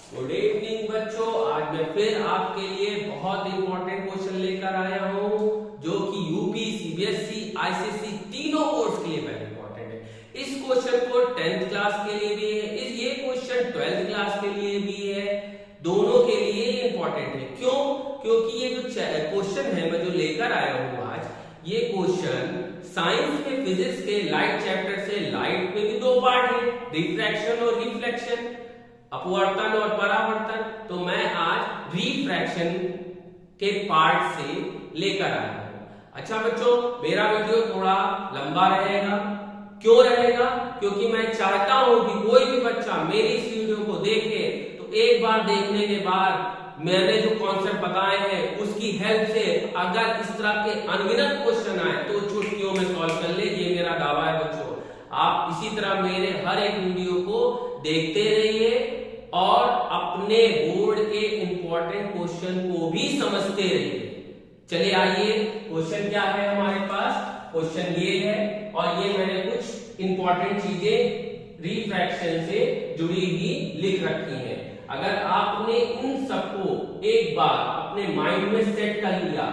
Good evening बच्चों, आज मैं फिर आपके लिए बहुत इंपॉर्टेंट क्वेश्चन लेकर आया हूं जो कि यूपी, सीबीएसई, आईसीएसई तीनों कोर्स के लिए वेरी इंपॉर्टेंट है। इस क्वेश्चन को 10th क्लास के लिए भी है, ये क्वेश्चन 12th क्लास के लिए भी है, दोनों के लिए इंपॉर्टेंट है। क्यों? क्योंकि ये जो क्वेश्चन है मैं जो लेकर आया हूं आज, ये क्वेश्चन साइंस में फिजिक्स के लाइट चैप्टर से, लाइट में भी दो पार्ट है, रिफ्रैक्शन और रिफ्लेक्शन, अपवर्तन और परावर्तन। तो मैं आज रिफ्रैक्शन के पार्ट से लेकर आया हूं। अच्छा बच्चों, मेरा वीडियो थोड़ा लंबा रहेगा। क्यों रहेगा? क्योंकि मैं चाहता हूं कि कोई भी बच्चा मेरी इस वीडियो को देखे तो एक बार देखने के बाद मैंने जो कॉन्सेप्ट बताए हैं उसकी हेल्प से अगर इस तरह के अनगिनत क्वेश्चन आए तो चुटकियों में सॉल्व कर ले। ये मेरा दावा है बच्चों। आप इसी तरह मेरे हर एक वीडियो को देखते रहिए और अपने बोर्ड के इंपॉर्टेंट क्वेश्चन को भी समझते रहिए। चलिए आइए, क्वेश्चन क्या है हमारे पास? क्वेश्चन ये है और ये मैंने कुछ इंपॉर्टेंट चीजें रिफ्रैक्शन से जुड़ी हुई लिख रखी हैं। अगर आपने इन सबको एक बार अपने माइंड में सेट कर लिया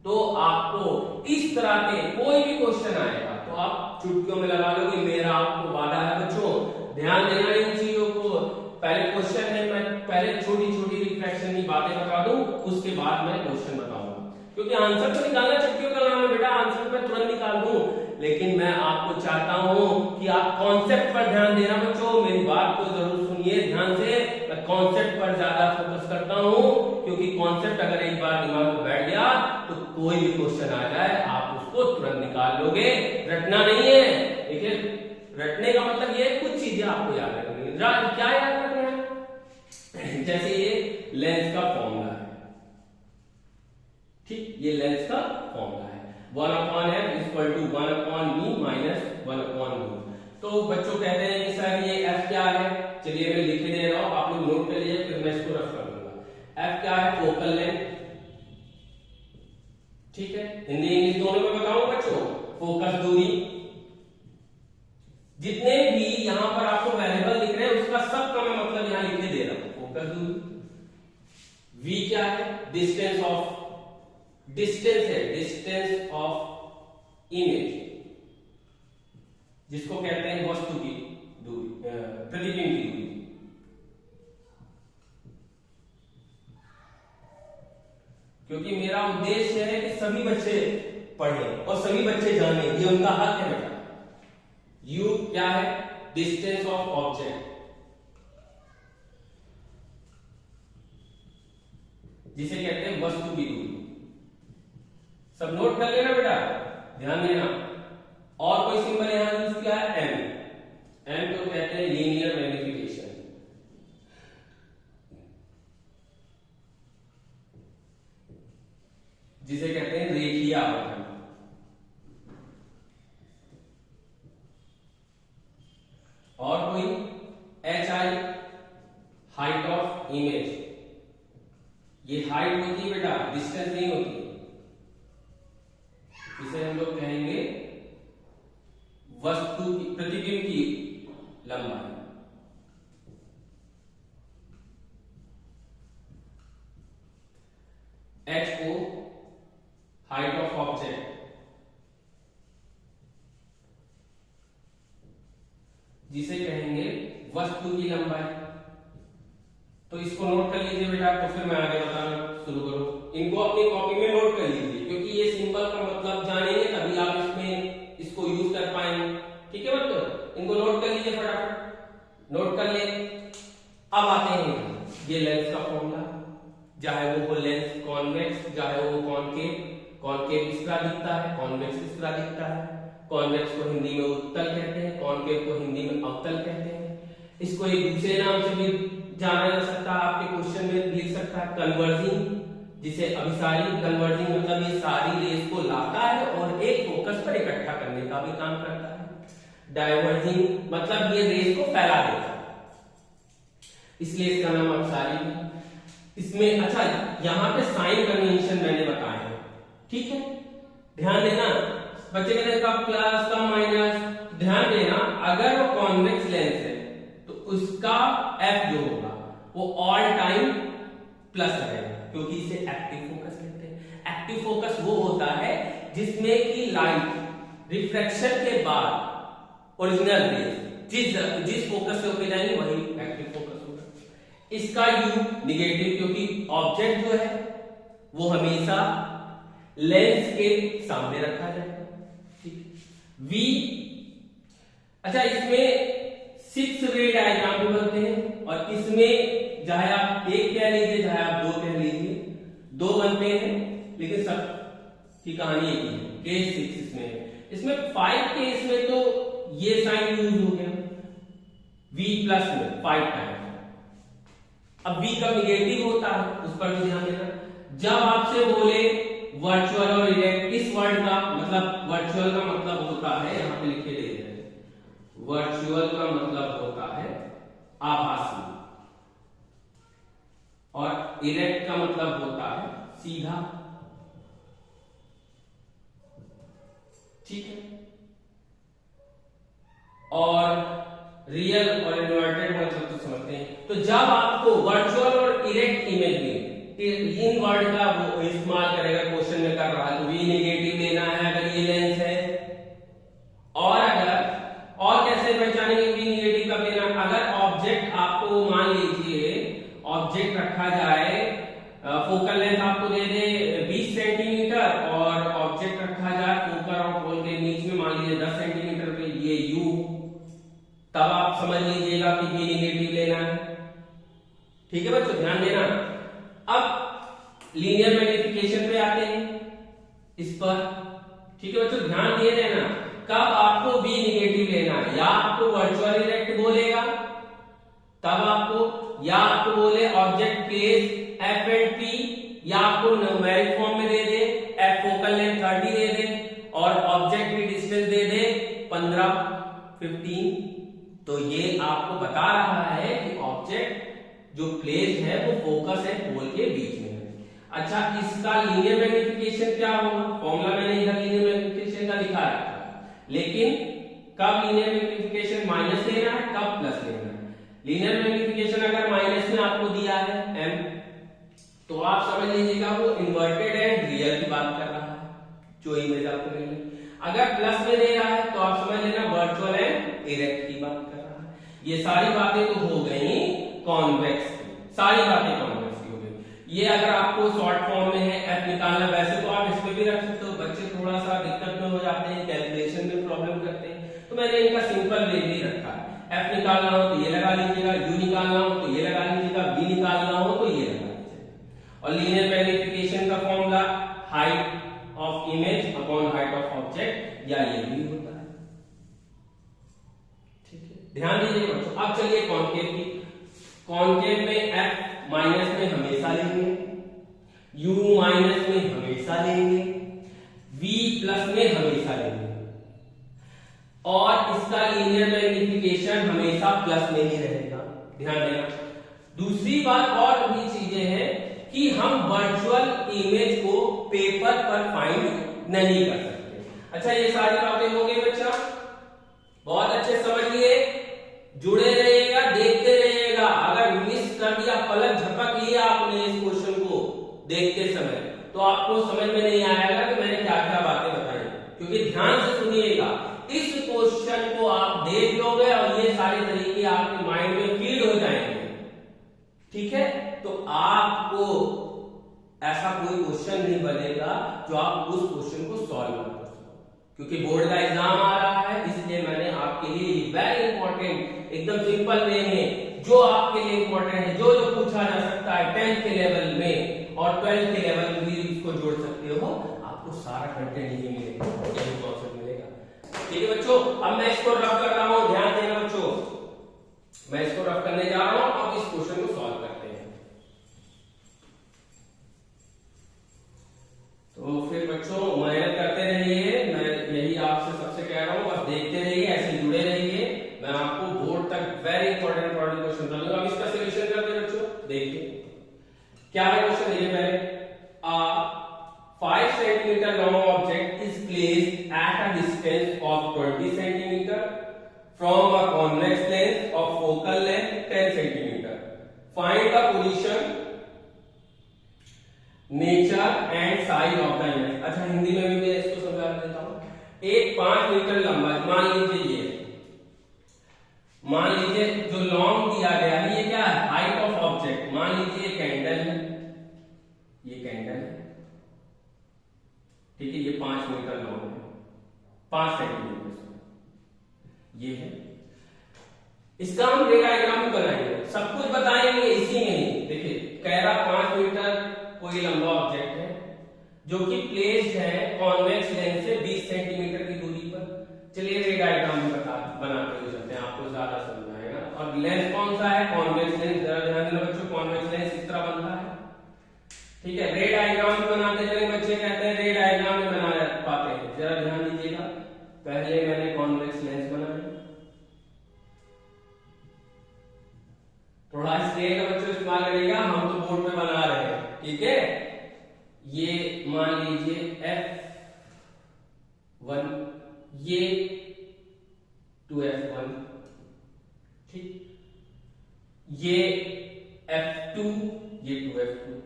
तो आपको इस तरह के कोई भी क्वेश्चन आएगा तो आप चुटकियों में लगा लोगे। मेरा आपको वादा है बच्चों, ध्यान देना इन चीजों को। पहले क्वेश्चन है, मैं पहले छोटी छोटी रिफ्लेक्शन की बातें बता दूं, उसके बाद मैं क्वेश्चन बताऊंगा। क्योंकि आंसर तो निकालना चुटकियों का नाम है बेटा, आंसर मैं तुरंत निकाल दूं, लेकिन मैं आपको चाहता हूं कि आप कॉन्सेप्ट पर ध्यान देना बच्चों। मेरी बात को जरूर सुनिए ध्यान से। मैं कॉन्सेप्ट पर ज्यादा फोकस करता हूं क्योंकि कॉन्सेप्ट अगर एक बार दिमाग में बैठ गया तो कोई भी क्वेश्चन आ जाए आप उसको तुरंत निकाल लोगे। रटना नहीं है, देखिए रटने का मतलब ये कुछ चीजें आपको याद रखनी है। क्या याद रखना है? जैसे ये लेंस का फॉर्मूला है, ठीक, ये लेंस का फॉर्मूला है 1/f=1/v - 1/v। तो बच्चों कहते हैं कि सर ये f क्या है? चलिए मैं लिख दे रहा हूं, आप लोग नोट कर लीजिए, फिर मैं इसको रफ कर दूंगा। f क्या है? फोकल लेंथ, ठीक है, हिंदी इंग्लिश दोनों में बताऊं बच्चों। फोकस दूरी, जितने भी यहां पर आपको वेरिएबल दिख रहे हैं उसका सबका मैं मतलब यहां लिखने दे रहा हूं, फोकस दूरी। v क्या है? डिस्टेंस ऑफ इमेज, जिसको कहते हैं वस्तु की दूरी, प्रतिबिंब की दूरी। क्योंकि मेरा उद्देश्य है कि सभी बच्चे पढ़ें और सभी बच्चे जानें, ये उनका हक है बेटा। U क्या है? डिस्टेंस ऑफ ऑब्जेक्ट, जिसे कहते हैं वस्तु की दूरी। सब नोट कर लेना बेटा, ध्यान देना। और कोई सिंबल यहां यूज किया है? M को कहते हैं लीनियर मैग्निफिकेशन, जिसे कहते हैं रेखीय आवर्धन। और कोई HI, हाइट ऑफ इमेज, ये हाइट होती है बेटा, डिस्टेंस नहीं होती। इसे हम लोग कहेंगे वस्तु की, प्रतिबिंब की लंबाई। HO, हाइट ऑफ ऑब्जेक्ट, जिसे कहेंगे वस्तु की लंबाई। तो इसको नोट कर लीजिए बेटा, तो फिर मैं आगे बताना शुरू करूं। इनको अपनी कॉपी में नोट कर लीजिए क्योंकि ये सिंबल का मतलब जानेंगे तभी आप इसमें इसको यूज कर पाएंगे, ठीक है बच्चों? इनको नोट कर लीजिए फटाफट, नोट कर ले। अब आते हैं ये लेंस का फॉर्मूला, चाहे वो लेंस कॉन्वेक्स, चाहे वो कॉनकेव। कॉनकेव इस तरह दिखता है, कॉन्वेक्स इस तरह दिखता है। कॉन्वेक्स को हिंदी में उत्तल कहते हैं, कॉनकेव को हिंदी में अवतल कहते हैं। इसको एक दूसरे नाम से भी जाना जा सकता है, आपके क्वेश्चन में लिख सकता है कन्वर्जिंग, जिसे अभिसारी। कन्वर्जिंग मतलब ये सारी रेस को लाता है और एक फोकस पर इकट्ठा करने का भी काम करता है। डाइवर्जिंग मतलब ये रेस को फैला देता है, इसलिए इसका नाम अभिसारी है। इसमें अच्छा, यहां पे साइन कन्वेंशन मैंने बताया है, ठीक है, ध्यान देना। बच्चे कहते हैं कब प्लस कब माइनस, ध्यान देना। अगर वो कॉन्वेक्स लेंस है तो उसका f जो होगा वो ऑल टाइम प्लस रहेगा, क्योंकि इसे एक्टिव फोकस कहते हैं। एक्टिव फोकस वो होता है जिसमें कि लाइट रिफ्रैक्शन के बाद ओरिजिनल रेज जिस फोकस से होके जाएंगे वही एक्टिव फोकस होगा। इसका यू निगेटिव, क्योंकि ऑब्जेक्ट जो है वो हमेशा लेंस के सामने रखा जाएगा। ठीक, वी, अच्छा इसमें 6 वे डायग्राम भी बनते हैं और इसमें चाहे आप एक कह लीजिए चाहे आप दो कह लीजिए, दो बनते हैं, लेकिन सब की कहानी एक ही है। केस 6 इसमें है। इसमें 5 केस में तो ये साइन यूज हो गया V प्लस में 5 टाइम। अब V का निगेटिव होता है, उस पर भी ध्यान देना। जब आपसे बोले वर्चुअल और इरेक्ट, इस वर्ड का मतलब वर्चुअल का मतलब होता है, यहां पे लिखे दे रहे हैं, वर्चुअल का मतलब होता है आभासी और इरेक्ट का मतलब होता है सीधा। ठीक है, और रियल और इन्वर्टेड मतलब तो समझते हैं। तो जब आपको वर्चुअल और इरेक्ट इमेज में इन वर्ड का वो इस्तेमाल करेगा, क्वेश्चन में कर रहा है, तो वी नेगेटिव लेना है अगर ये लेंस है, और अगर और कैसे पहचानेंगे वी नेगेटिव कब लेना? अगर ऑब्जेक्ट आपको मान लीजिए ऑब्जेक्ट रखा जाए, फोकल लेंथ आपको दे दे 20 सेंटीमीटर और ऑब्जेक्ट रखा जाए फोकल और पोल के बीच में मान लीजिए 10 सेंटीमीटर पे, ये यू, तब आप समझ लीजिएगा कि वी नेगेटिव लेना है। ठीक है बच्चों, ध्यान देना। अब लीनियर मैग्नीफिकेशन पे आते हैं इस पर। ठीक है बच्चों, ध्यान दिए देना, कब आपको वी नेगेटिव लेना है, या आपको वर्चुअल इरेक्ट बोलेगा तब आपको, या आपको बोले object place F and P, या आपको न्यूमेरिक फॉर्म में दे दे एफ फोकल लेंथ 30 दे दे और ऑब्जेक्ट की डिस्टेंस दे दे 15 तो ये आपको बता रहा है कि ऑब्जेक्ट जो प्लेस है वो फोकस है पोल के बीच में है। अच्छा, इसका लीनियर मैग्नीफिकेशन क्या होगा? फॉर्मूला मैंने इधर लीनियर मैग्नीफिकेशन का दिखा रखा है, लेकिन कब लीनियर मैग्नीफिकेशन माइनस लेना है, कब प्लस लेना है? लीनियर मैग्नीफिकेशन अगर माइनस में आपको दिया है m, तो आप समझ लीजिएगा वो इन्वर्टेड एंड रियल की बात कर रहा है, जो इमेज आपको मिली। अगर प्लस में दे रहा है तो आप समझ लेना वर्चुअल एंड इरेक्ट की बात कर रहा है। ये सारी बातें तो हो गई कॉन्वेक्स की, सारी बातें कॉन्वेक्स की हो गई। ये अगर आपको शॉर्ट फॉर्म में है एफ निकालना, वैसे तो आप इस पे भी रख सकते हो, बच्चे थोड़ा सा दिक्कत में हो जाते हैं, कैलकुलेशन में प्रॉब्लम करते हैं, तो मैंने इनका सिंपल वे भी रखा है। एफ निकालना हो तो ये लगा लीजिएगा, यू निकालना हो तो ये लगा लीजिएगा, बी निकालना हो तो ये लगा लीजिएगा। और लीनियर मैग्नीफिकेशन का formula height of image upon height of object, या ये भी होता है। ठीक है, ध्यान दीजिए बच्चों। अब चलिए कॉन्केव की। कॉन्केव में एफ माइनस में हमेशा लेंगे, यू माइनस में हमेशा लेंगे, वी प्लस में हमेशा लेंगे, और इसका लीनियर मैग्नीफिकेशन हमेशा प्लस में ही रहेगा। ध्यान देना। दूसरी बात और भी चीजें हैं कि हम वर्चुअल इमेज को पेपर पर फाइंड नहीं कर सकते। अच्छा, ये सारी बातें हो गई बच्चा, बहुत अच्छे समझिए, जुड़े रहिएगा, देखते रहिएगा। अगर मिस कर दिया, पलक झपक लिया आपने इस क्वेश्चन को देखते समय, तो आपको समझ में नहीं आएगा कि मैंने क्या क्या बातें बताई, क्योंकि ध्यान से सुनिएगा। इस क्वेश्चन को आप देख लोगे और ये सारे तरीके आपके माइंड में फीड हो जाएंगे। ठीक है, तो आपको ऐसा कोई क्वेश्चन नहीं बनेगा जो आप उस क्वेश्चन को सॉल्व ना कर सको, क्योंकि बोर्ड का एग्जाम आ रहा है, इसलिए मैंने आपके लिए वेरी इंपॉर्टेंट एकदम सिंपल वे में जो आपके लिए इंपॉर्टेंट है, जो जो पूछा जा सकता है 10th के लेवल में और 12th के लेवल में भी इसको जोड़ सकते हो, आपको सारा कंटेंट यही मिलेगा, यही कॉन्सेप्ट मिलेगा। ठीक है बच्चों, अब मैं इसको रफ कर रहा हूं, ध्यान देना बच्चों, मैं इसको रफ करने जा रहा हूं। अब इस क्वेश्चन को सॉल्व करते हैं। तो फिर बच्चों मेहनत करते रहिए, मैं यही आपसे सबसे कह रहा हूं, बस देखते रहिए, ऐसे जुड़े रहिए। मैं आपको बोर्ड तक वेरी इंपॉर्टेंट क्वेश्चन दूंगा। अब इसका सॉल्यूशन करते हैं बच्चों, देखिए क्या है क्वेश्चन। देखिए पहले 5 centimeter long object is placed at a distance of 20 centimeter from a convex lens of focal length 10 centimeter. Find the position, nature and size of the image. अच्छा हिंदी में भी मैं इसको समझा देता हूं। एक 5 मीटर लंबा, मान लीजिए जो लॉन्ग दिया गया है, ये क्या है, हाइट ऑफ ऑब्जेक्ट। मान लीजिए ये कैंडल है, ये कैंडल है, ठीक है, ये 5 मीटर लॉन्ग है, 5 सेंटीमीटर ये है। इसका हम रे डायग्राम बनाएंगे, सब कुछ बताएंगे इसी में ही। देखिए कह रहा 5 मीटर कोई लंबा ऑब्जेक्ट है जो कि प्लेस्ड है कॉन्वेक्स लेंस से 20 सेंटीमीटर की दूरी पर। चलिए रे डायग्राम बनाते हुए चलते हैं, आपको ज्यादा समझ आएगा। और लेंस कौन सा है, कॉन्वेक्स लेंस। जरा ध्यान देना बच्चों, कॉन्वेक्स लेंस इस तरह बनता है, ठीक है। रे डायग्राम भी बनाते चले, बच्चे कहते हैं रे डायग्राम में बना पाते हैं। जरा ध्यान दीजिएगा, पहले मैंने कॉन्वेक्स लेंस बनाया, थोड़ा स्केल का बच्चों इस्तेमाल करिएगा, हम तो बोर्ड पे बना रहे हैं, ठीक है। ये मान लीजिए F1, ये 2F1, ठीक, ये F2, ये 2F2,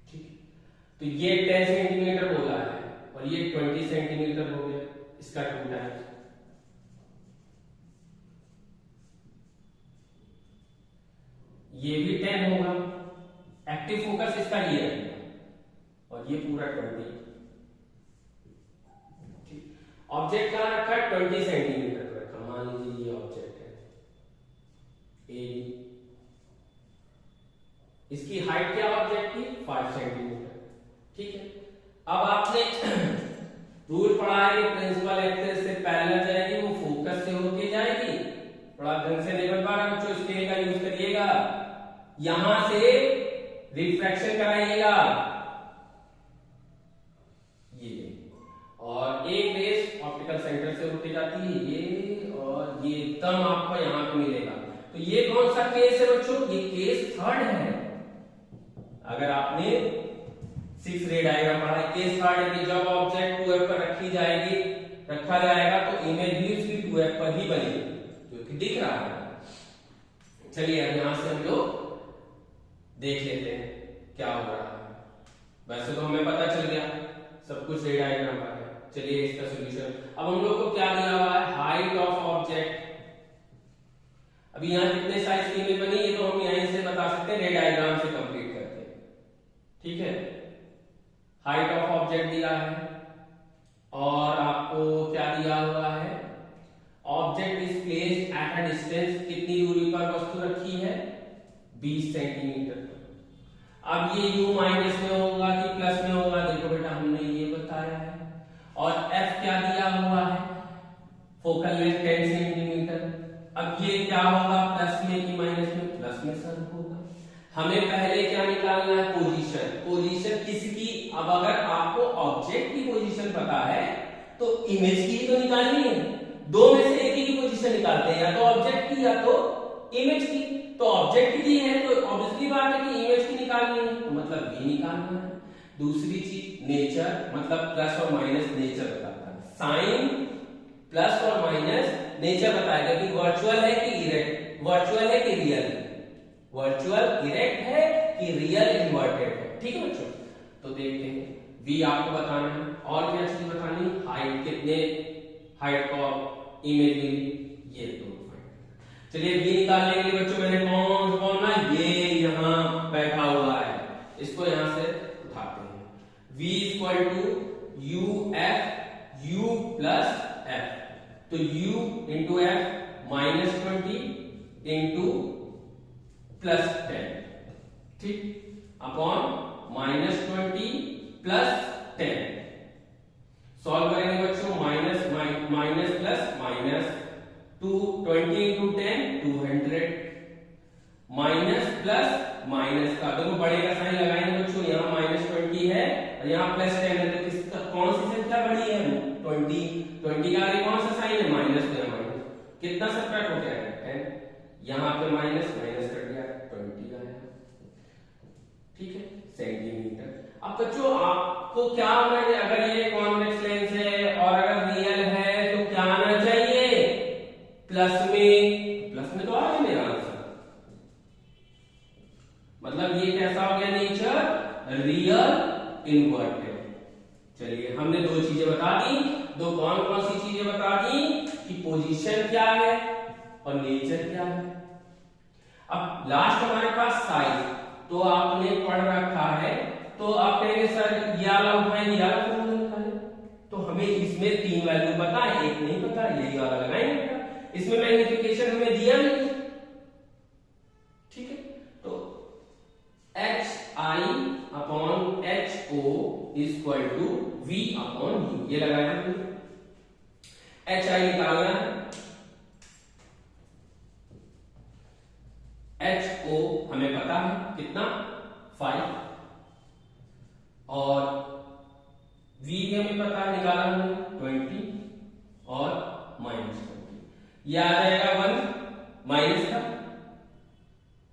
ठीक। तो ये 10 सेंटीमीटर बोला है और ये 20 सेंटीमीटर हो गया, इसका 2 टाइम्स। ये भी 10 होगा, एक्टिव फोकस इसका ये है, और ये पूरा 20। ऑब्जेक्ट कहां रखा है, 20 सेंटीमीटर पर रखा। मान लीजिए ये ऑब्जेक्ट है ए, इसकी हाइट क्या ऑब्जेक्ट की, 5 सेंटीमीटर, ठीक है। अब आपने रूल पढ़ा है कि प्रिंसिपल एक्सिस से पैरेलल जाएगी, वो फोकस से होके जाएगी। थोड़ा ढंग से नहीं बन पा रहा बच्चों, स्केल का यूज करिएगा, यहां से रिफ्रैक्शन कराइएगा, ये, और एक रेस ऑप्टिकल सेंटर से होके जाती है ये, और ये एकदम आपको यहां पे मिलेगा। तो ये कौन सा केस है बच्चों, ये केस 3rd है। अगर आपने 6 रे डायग्राम पढ़ा है, केस 3rd है कि जब ऑब्जेक्ट 2F पर रखा जाएगा तो इमेज भी उसकी 2F पर ही बनेगी, जो कि दिख रहा है। चलिए अब यहां से हम लोग देख लेते हैं क्या हो रहा है। वैसे तो हमें पता चल गया सब कुछ रे डायग्राम का है। चलिए इसका सॉल्यूशन, अब हम लोग को क्या दिया हुआ है, हाइट ऑफ ऑब्जेक्ट। अभी यहां कितने साइज की इमेज बनी, ये तो हम यहीं से बता सकते हैं रे डायग्राम से कंप्लीट करके, ठीक है। हाइट ऑफ ऑब्जेक्ट दिया है, और आपको क्या दिया हुआ है, object is placed at a distance, कितनी दूरी पर वस्तु रखी है, 20 सेंटीमीटर। अब ये u माइनस में होगा कि प्लस में होगा, देखो बेटा हमने ये बताया है। और f क्या दिया हुआ है, फोकल लेंथ 10 सेंटीमीटर। अब ये क्या होगा, प्लस में कि माइनस में, प्लस में सर होगा। हमें पहले क्या निकालना है, पोजीशन। पोजीशन किसकी, अब अगर आपको ऑब्जेक्ट की पोजीशन पता है तो इमेज की तो निकालनी है, दो में से एक ही की पोजीशन निकालते हैं, या तो ऑब्जेक्ट की या तो इमेज की। तो ऑब्जेक्ट की दी है तो ऑब्वियसली बात है कि इमेज की निकालनी है, तो मतलब ये निकालना है। दूसरी चीज नेचर, मतलब प्लस और माइनस नेचर बताता है, साइन प्लस और माइनस नेचर बताएगा कि वर्चुअल है कि इरेक्ट, वर्चुअल है कि रियल, वर्चुअल इरेक्ट है कि रियल इन्वर्टेड है, ठीक है बच्चों। तो देखते हैं, v आपको बताना है, और क्या चीज बतानी, हाइट, कितने हाइट को इमेज में, ये दो। चलिए v निकालने के लिए बच्चों मैंने कौन ना, ये यहां बैठा हुआ है, इसको यहां से उठाते हैं। v equal to u f u plus f, तो u into f minus 20 into plus 10, ठीक, अपॉन माइनस 20 प्लस 10। सॉल्व करेंगे बच्चों, minus plus minus 20 into 10 200, minus plus minus का, देखो बड़े का साइन लगाएंगे बच्चों, यहाँ माइनस 20 है और यहाँ प्लस 10 है, तो किसका कौन सी संख्या बड़ी है, 20 का आगे कौन सा साइन है, माइनस, तो यहाँ माइनस, कितना सब्ट्रैक्ट हो जाएगा 10, यहाँ पे माइनस कर दिया 20 आया, ठीक है, सेंटीमीटर। अब बच्चों आपको क्या होना है, अगर ये कॉन्वेक्स लेंस है और अगर रियल है तो क्या आना चाहिए, प्लस में तो आ गया मेरा आंसर, इन्वर्टेड। चलिए हमने दो चीजें बता दी। दो कौन कौन सी चीजें बता दी कि पोजीशन क्या है और नेचर क्या है। अब लास्ट हमारे पास साइज, तो आपने पढ़ रखा है, तो आप कहेंगे सर ये वाला उठाएंगे, ये वाला फॉर्मूला निकालें, तो हमें इसमें 3 वैल्यू पता है, एक नहीं पता, यही वाला लगाएंगे। इसमें मैग्निफिकेशन हमें दिया नहीं, ठीक है। तो HI upon HO equal to V upon U, ये लगाया हमने। HI निकालना है, HO हमें पता है कितना 5, और V भी हमें पता है, निकाला हमने 20 और -20, ये आ जाएगा 1 माइनस का,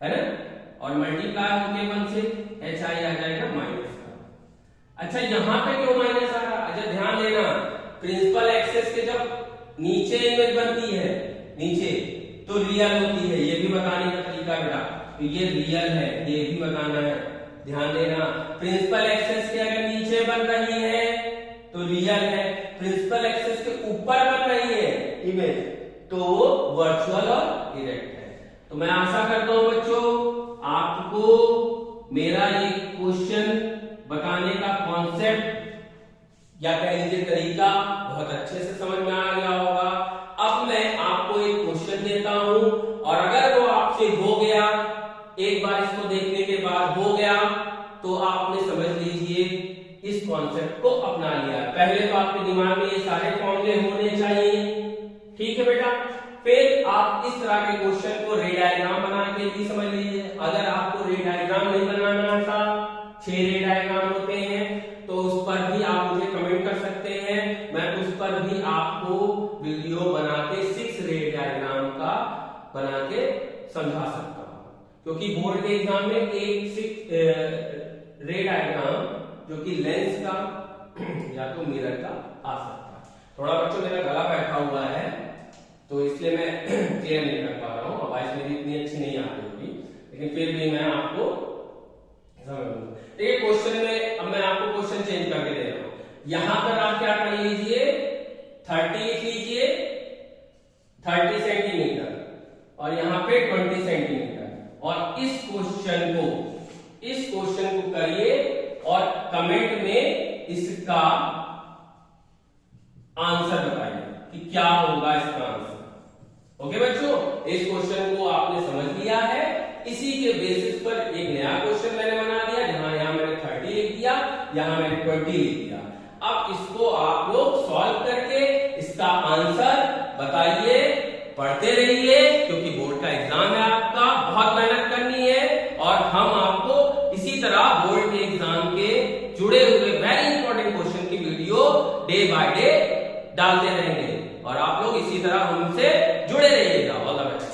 है ना, और मल्टीप्लाई होके 1 से HI आ जाएगा माइनस का। अच्छा यहां पे क्यों माइनस आ रहा? अच्छा ध्यान देना, प्रिंसिपल एक्सेस के जब नीचे इमेज बनती है नीचे तो रियल होती है, ये भी बताने का तरीका बेटा, तो ये रियल है, ये भी बताना है, ध्यान देना। प्रिंसिपल एक्सेस के अगर नीचे बन रही है तो रियल है, प्रिंसिपल एक्सेस के ऊपर बन रही है इमेज तो वर्चुअल और इरेक्ट है। तो मैं आशा करता हूं बच्चों आपको मेरा ये क्वेश्चन बताने का कॉन्सेप्ट या कह लीजिए तरीका बहुत अच्छे से समझ में आ गया होगा। अब मैं आपको एक क्वेश्चन देता हूं और अगर वो आपसे हो गया, एक बार इसको देखने के बाद हो गया, तो आपने समझ लीजिए इस कॉन्सेप्ट को अपना लिया। पहले तो आपके दिमाग में ये सारे फॉर्मूले होने चाहिए, ठीक है बेटा। फिर आप इस तरह के क्वेश्चन को रे डायग्राम बना के भी समझ लीजिए। अगर आपको रे डायग्राम नहीं बनाना आता, 6 रे डायग्राम होते हैं, तो उस पर भी आप मुझे कमेंट कर सकते हैं, मैं उस पर भी आपको वीडियो बना के 6 रे डायग्राम का बना के समझा सकता हूं, क्योंकि बोर्ड के एग्जाम में एक 6 रे डायग्राम जो कि लेंस का या तो मिरर का आ सकता है। थोड़ा बच्चों मेरा गला बैठा हुआ है तो इसलिए मैं क्लियर नहीं कर पा रहा हूँ, आवाज मेरी इतनी अच्छी नहीं आ रही होगी, लेकिन फिर भी मैं आपको देखिए क्वेश्चन में, अब मैं आपको क्वेश्चन चेंज करके दे रहा हूं। यहां पर आप क्या कर लीजिए, 30 लिख लीजिए, 30 सेंटीमीटर, और यहां पे 20 सेंटीमीटर, और इस क्वेश्चन को करिए और कमेंट में इसका आंसर बताइए कि क्या होगा इसका आंसर। ओके बच्चों, इस क्वेश्चन को आपने समझ लिया है। इसी के बेसिस पर एक नया क्वेश्चन मैंने बना दिया, जहां यहां मैंने 30 लिख दिया, यहां मैंने 20 लिख दिया। अब इसको आप लोग सॉल्व करके इसका आंसर बताइए, पढ़ते रहिए, क्योंकि बोर्ड का एग्जाम है आपका, बहुत मेहनत करनी है, और हम आपको इसी तरह बोर्ड के एग्जाम के जुड़े हुए वेरी इंपॉर्टेंट क्वेश्चन की वीडियो डे बाय डे डालते रहेंगे, और आप लोग इसी तरह हमसे जुड़े रहिएगा। All the best.